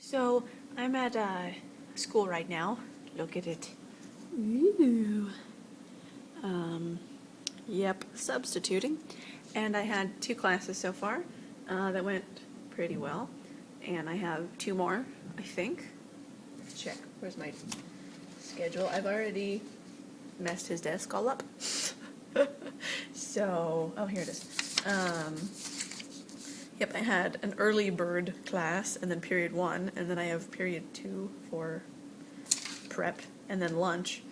So I'm at school right now. Look at it. Ooh. Yep, substituting. And I had 2 classes so far that went pretty well. And I have 2 more, I think. Let's check. Where's my schedule? I've already messed his desk all up. So, oh, here it is. Yep, I had an early bird class and then period 1, and then I have period 2 for prep, and then lunch.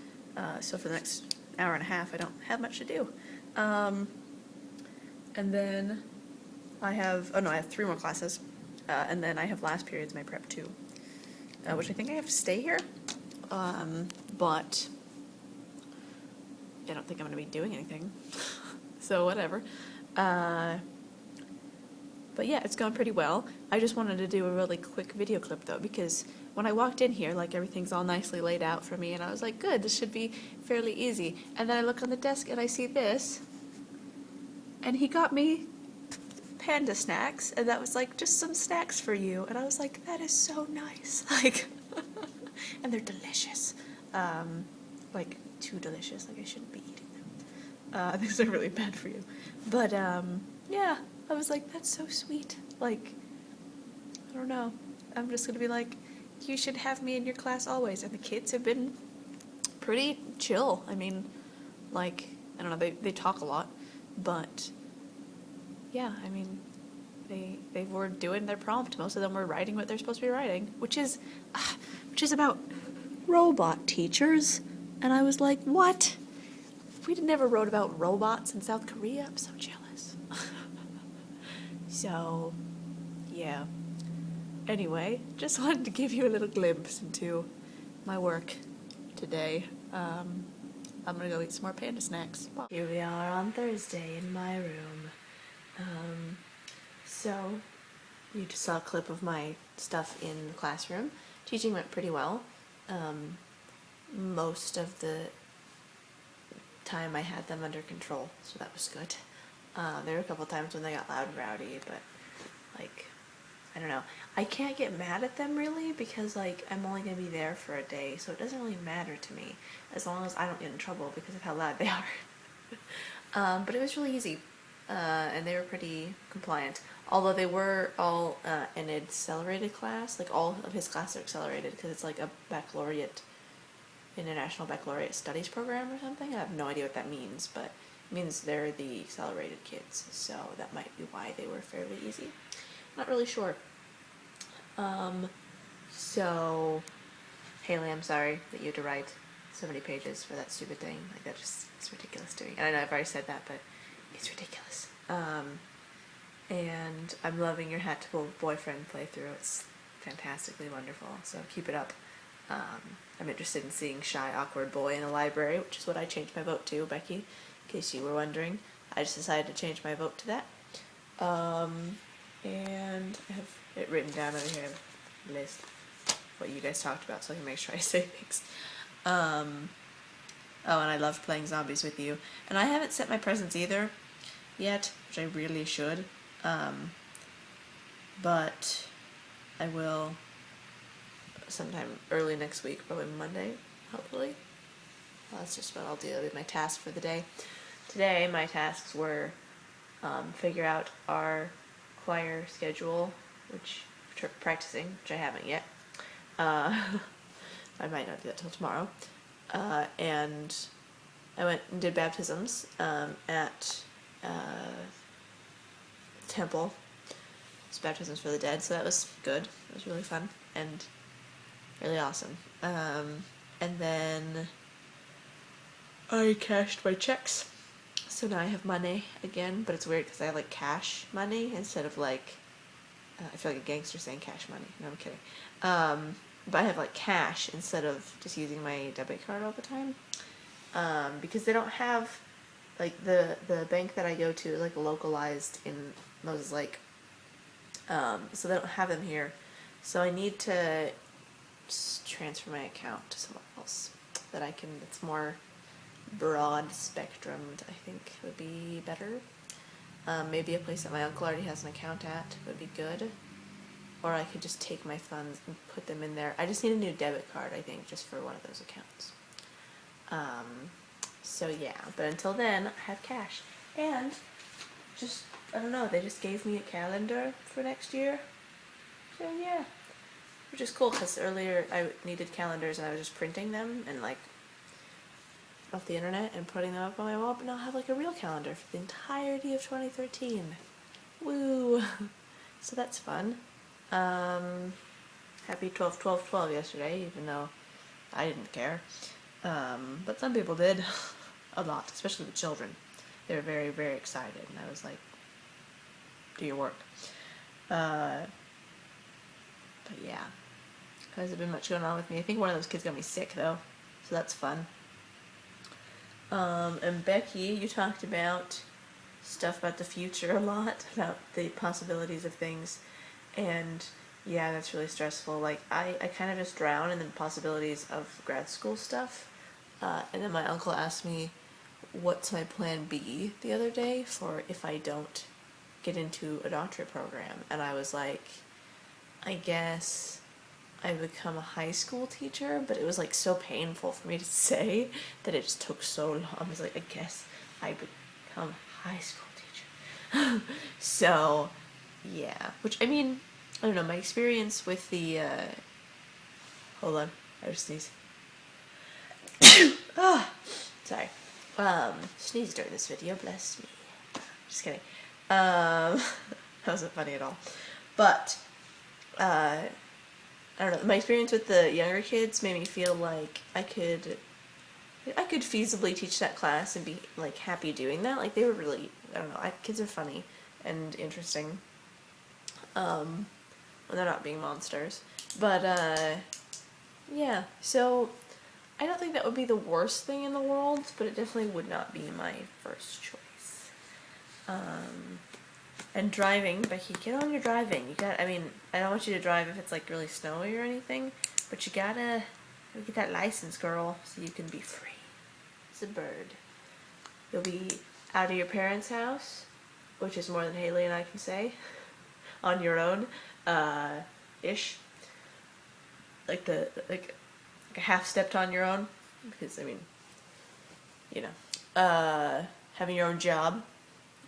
So for the next hour and a half, I don't have much to do. And then I have 3 more classes, and then I have last period's my prep 2, which I think I have to stay here, but I don't think I'm going to be doing anything, so whatever. But yeah, it's gone pretty well. I just wanted to do a really quick video clip though, because when I walked in here, like everything's all nicely laid out for me, and I was like, good, this should be fairly easy. And then I look on the desk and I see this, and he got me panda snacks, and that was like, just some snacks for you. And I was like, that is so nice. Like, and they're delicious. Like, too delicious. Like, I shouldn't be eating them. These are really bad for you. But, yeah, I was like, that's so sweet. Like, I don't know. I'm just gonna be like, you should have me in your class always. And the kids have been pretty chill. I mean, like, I don't know, they talk a lot, but yeah, I mean, they were doing their prompt. Most of them were writing what they're supposed to be writing, which is about robot teachers. And I was like, what? We never wrote about robots in South Korea. I'm so jealous. So, yeah. Anyway, just wanted to give you a little glimpse into my work today. I'm gonna go eat some more panda snacks. Here we are on Thursday in my room. So, you just saw a clip of my stuff in the classroom. Teaching went pretty well. Most of the time I had them under control, so that was good. There were a couple times when they got loud and rowdy, but, like, I don't know. I can't get mad at them, really, because, like, I'm only going to be there for a day, so it doesn't really matter to me, as long as I don't get in trouble because of how loud they are. But it was really easy, and they were pretty compliant. Although they were all an accelerated class, like, all of his classes are accelerated, because it's like a baccalaureate, international baccalaureate studies program or something. I have no idea what that means, but it means they're the accelerated kids, so that might be why they were fairly easy. Not really sure. So, Haley, I'm sorry that you had to write so many pages for that stupid thing. Like, that just, it's ridiculous to me. And I know I've already said that, but it's ridiculous. And I'm loving your Hatchable Boyfriend playthrough. It's fantastically wonderful, so keep it up. I'm interested in seeing Shy Awkward Boy in a library, which is what I changed my vote to, Becky, in case you were wondering. I just decided to change my vote to that. And I have it written down over here, list what you guys talked about, so I can make sure I say things. Oh, and I love playing zombies with you. And I haven't set my presents either yet, which I really should. But I will sometime early next week, probably Monday, hopefully. Well, that's just what I'll do. That'll be my task for the day. Today, my tasks were figure out our choir schedule, which practicing, which I haven't yet. I might not do that till tomorrow. And I went and did baptisms at temple. It's baptisms for the dead, so that was good. It was really fun and really awesome. And then I cashed my checks. So now I have money again, but it's weird because I have, like, cash money instead of, like, I feel like a gangster saying cash money. No, I'm kidding. But I have, like, cash instead of just using my debit card all the time. Because they don't have, like, the bank that I go to is, like, localized in Moses Lake. So they don't have them here. So I need to transfer my account to somewhere else that I can, it's more broad spectrumed, I think would be better. Maybe a place that my uncle already has an account at would be good. or I could just take my funds and put them in there. I just need a new debit card, I think, just for one of those accounts. So yeah, but until then, I have cash. And just, I don't know, they just gave me a calendar for next year. So yeah, which is cool, because earlier I needed calendars and I was just printing them and like off the internet and putting them up on my wall, but now I have like a real calendar for the entirety of 2013. Woo! So that's fun. Happy 12/12/12 yesterday, even though I didn't care. But some people did. A lot, especially the children. They were very, very excited, and I was like, do your work. But yeah, hasn't been much going on with me. I think one of those kids got me sick, though, so that's fun. And Becky, you talked about stuff about the future a lot, about the possibilities of things, and yeah, that's really stressful. Like, I kind of just drown in the possibilities of grad school stuff, and then my uncle asked me what's my plan B the other day for if I don't get into a doctorate program, and I was like, I guess I become a high school teacher, but it was like so painful for me to say that it just took so long. I was like, I guess I become a high school teacher. So yeah, which, I mean, I don't know, my experience with the hold on, I just sneeze. Ah, sorry. Sneeze during this video, bless me. Just kidding. That wasn't funny at all. But I don't know, my experience with the younger kids made me feel like I could feasibly teach that class and be like happy doing that. Like, they were really, I don't know, kids are funny and interesting when they're not being monsters. But yeah, so I don't think that would be the worst thing in the world, but it definitely would not be my first choice. And driving, Becky, get on your driving. I mean, I don't want you to drive if it's like really snowy or anything, but you gotta get that license, girl, so you can be free as a bird. You'll be out of your parents' house, which is more than Haley and I can say, on your own, ish. Like a half stepped on your own, because I mean, you know, having your own job,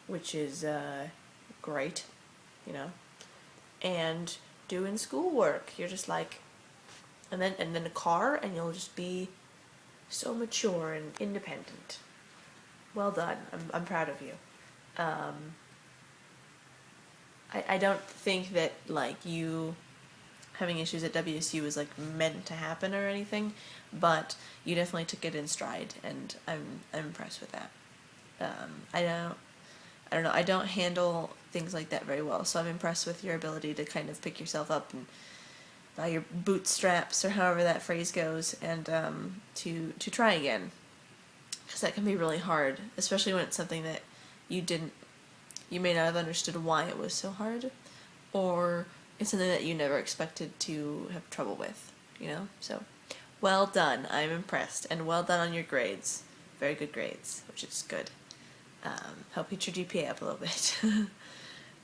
which is great, you know, and doing schoolwork. You're just like, and then a car, and you'll just be so mature and independent. Well done. I'm proud of you. I don't think that like you having issues at WSU was like meant to happen or anything, but you definitely took it in stride, and I'm impressed with that. I don't know, I don't handle things like that very well, so I'm impressed with your ability to kind of pick yourself up and by your bootstraps, or however that phrase goes, and to try again, because that can be really hard, especially when it's something that you may not have understood why it was so hard, or it's something that you never expected to have trouble with, you know? So, well done. I'm impressed. And well done on your grades. Very good grades, which is good. Help get your GPA up a little bit.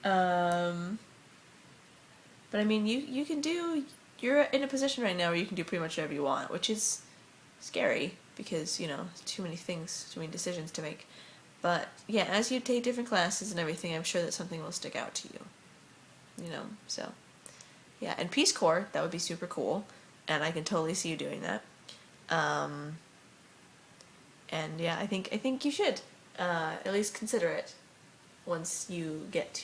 But I mean, you're in a position right now where you can do pretty much whatever you want, which is scary because, you know, too many decisions to make. But yeah, as you take different classes and everything, I'm sure that something will stick out to you. You know, so yeah, and Peace Corps, that would be super cool, and I can totally see you doing that. And yeah, I think you should at least consider it once you get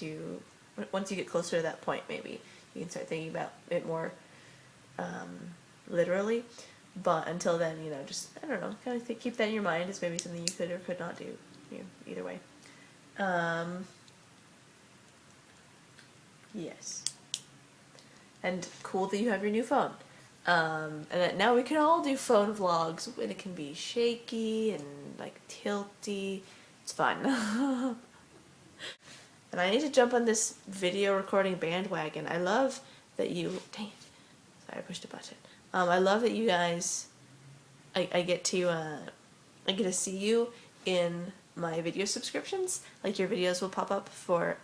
closer to that point. Maybe you can start thinking about it more literally. But until then, you know, just, I don't know, kind of keep that in your mind as maybe something you could or could not do. You know, either way. Yes. And cool that you have your new phone. And that now we can all do phone vlogs, and it can be shaky and like tilty. It's fun. And I need to jump on this video recording bandwagon. I love that you, dang it, sorry, I pushed a button. I love that you guys, I get to see you in my video subscriptions. Like, your videos will pop up for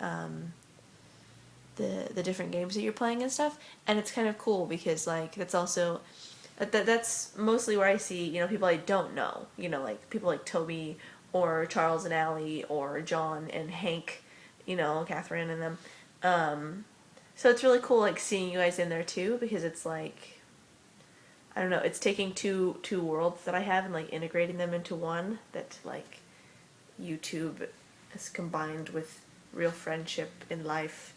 the different games that you're playing and stuff, and it's kind of cool because like that's also that's mostly where I see, you know, people I don't know, you know, like people like Toby or Charles and Allie or John and Hank, you know, Catherine and them. So it's really cool like seeing you guys in there too, because it's like, I don't know, it's taking two worlds that I have and like integrating them into one that like YouTube has combined with real friendship in life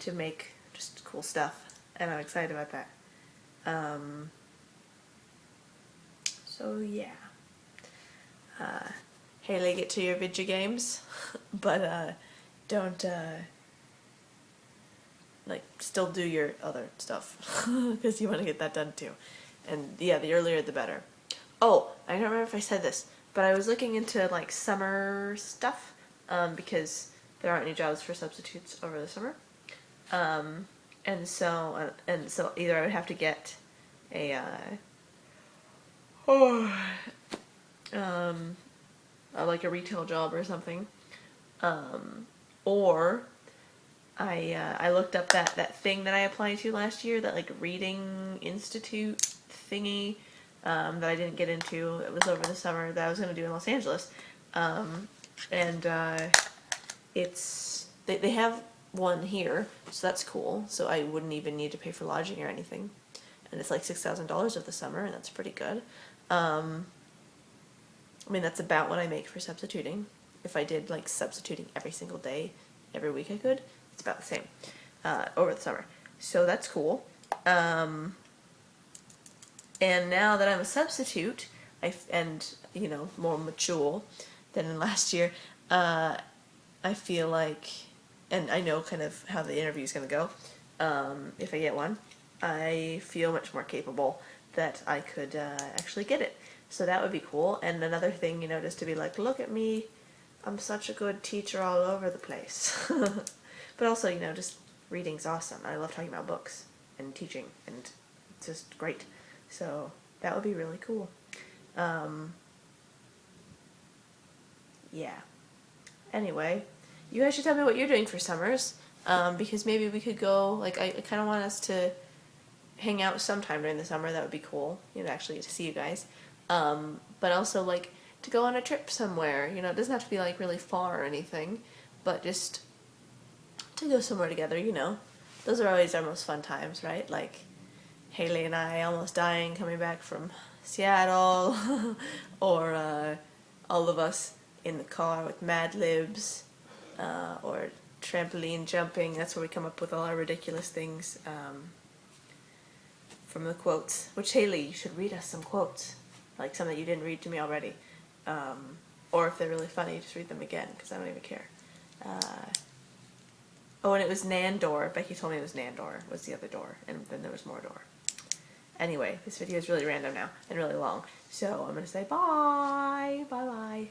to make just cool stuff, and I'm excited about that. So yeah. Haley, get to your video games, but don't like still do your other stuff because you want to get that done too. And yeah, the earlier the better. Oh, I don't remember if I said this, but I was looking into like summer stuff because there aren't any jobs for substitutes over the summer. And so either I would have to get a like a retail job or something, or I looked up that thing that I applied to last year, that like reading institute thingy that I didn't get into. It was over the summer that I was going to do in Los Angeles, and they have one here, so that's cool. So I wouldn't even need to pay for lodging or anything, and it's like $6,000 of the summer, and that's pretty good. I mean, that's about what I make for substituting. If I did like substituting every single day, every week I could, it's about the same over the summer. So that's cool. And now that I'm a substitute, and you know, more mature than last year, I feel like, and I know kind of how the interview is going to go. If I get one, I feel much more capable that I could actually get it. So that would be cool. And another thing, you know, just to be like, look at me, I'm such a good teacher all over the place. But also, you know, just reading's awesome. I love talking about books and teaching, and it's just great. So that would be really cool. Yeah. Anyway, you guys should tell me what you're doing for summers, because maybe we could go, like, I kind of want us to hang out sometime during the summer. That would be cool, you know, actually get to see you guys. But also, like, to go on a trip somewhere, you know, it doesn't have to be, like, really far or anything, but just to go somewhere together, you know. Those are always our most fun times, right? Like, Haley and I almost dying coming back from Seattle, or all of us in the car with Mad Libs, or trampoline jumping. That's where we come up with all our ridiculous things from the quotes. Which, Haley, you should read us some quotes, like some that you didn't read to me already. Or if they're really funny, just read them again, because I don't even care. Oh, and it was Nandor. Becky told me it was Nandor was the other door, and then there was Mordor. Anyway, this video is really random now, and really long, so I'm going to say bye! Bye-bye!